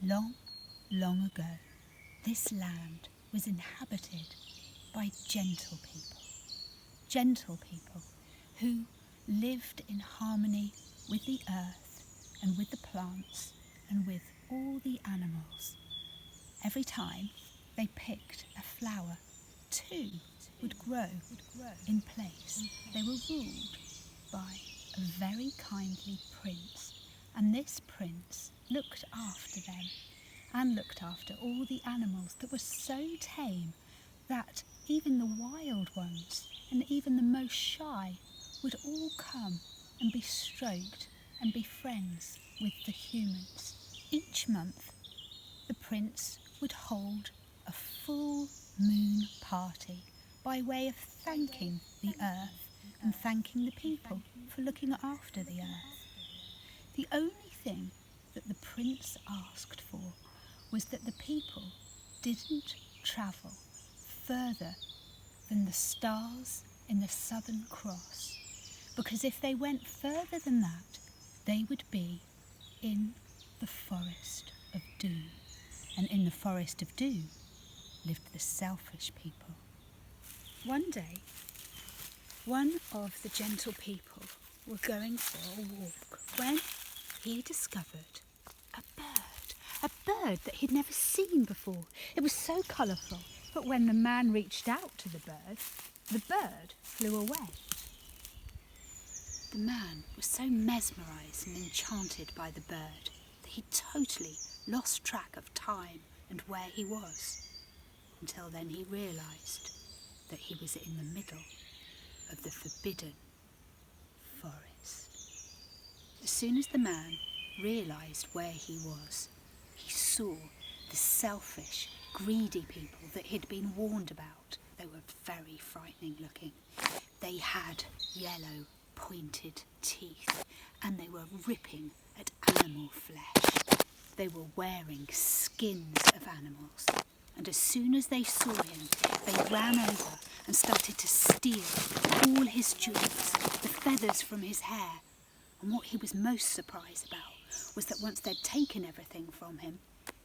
Long, long ago, this land was inhabited by gentle people who lived in harmony with the earth and with the plants and with all the animals. Every time they picked a flower, two would grow in place. They were ruled by a very kindly prince, and this prince looked after them and looked after all the animals that were so tame that even the wild ones and even the most shy would all come and be stroked and be friends with the humans. Each month, the prince would hold a full moon party by way of thanking the earth and thanking the people for looking after the earth. The only thing that the prince asked for was that the people didn't travel further than the stars in the Southern Cross, because if they went further than that, they would be in the Forest of Doom. And in the Forest of Doom lived the selfish people. One day, one of the gentle people were going for a walk when he discovered a bird that he'd never seen before. It was so colourful, but when the man reached out to the bird flew away. The man was so mesmerised and enchanted by the bird that he totally lost track of time and where he was, until then he realised that he was in the middle of the forbidden forest. As soon as the man realised where he was, he saw the selfish, greedy people that he'd been warned about. They were very frightening looking. They had yellow, pointed teeth, and they were ripping at animal flesh. They were wearing skins of animals, and as soon as they saw him, they ran over and started to steal all his jewels, the feathers from his hair. And what he was most surprised about was that once they'd taken everything from him,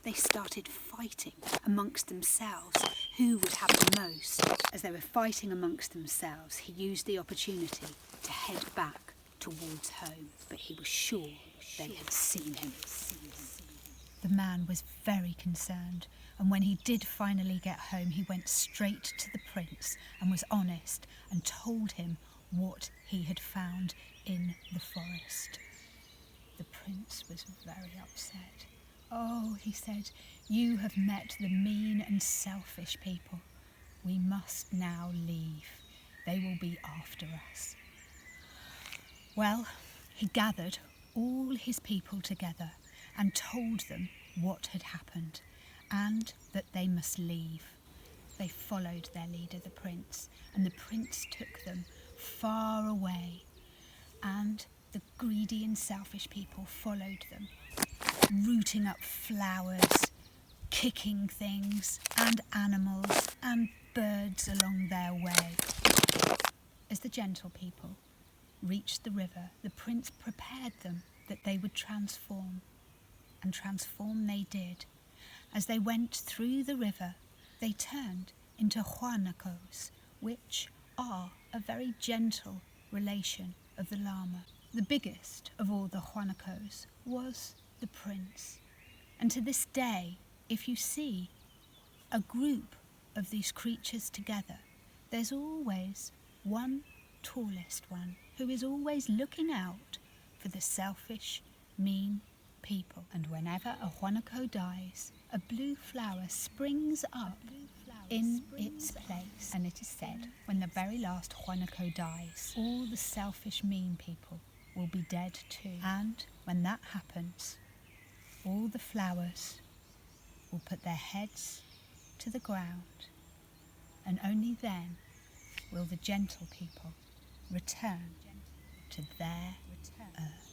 they started fighting amongst themselves who would have the most. As they were fighting amongst themselves, he used the opportunity to head back towards home, but he was sure they had seen him. The man was very concerned, and when he did finally get home, he went straight to the prince and was honest and told him what he had found in the forest. The prince was very upset. "Oh," he said, "you have met the mean and selfish people. We must now leave. They will be after us." Well, he gathered all his people together and told them what had happened and that they must leave. They followed their leader, the prince, and the prince took them far away, and the greedy and selfish people followed them, rooting up flowers, kicking things and animals and birds along their way. As the gentle people reached the river, the prince prepared them that they would transform, and transform they did. As they went through the river, they turned into guanacos, which are a very gentle relation of the llama. The biggest of all the guanacos was the prince. And to this day, if you see a group of these creatures together, there's always one tallest one who is always looking out for the selfish, mean people. And whenever a guanaco dies, a blue flower springs up in its place. And it is said, when the very last guanaco dies, all the selfish, mean people will be dead too. And when that happens, all the flowers will put their heads to the ground, and only then will the gentle people return to their earth.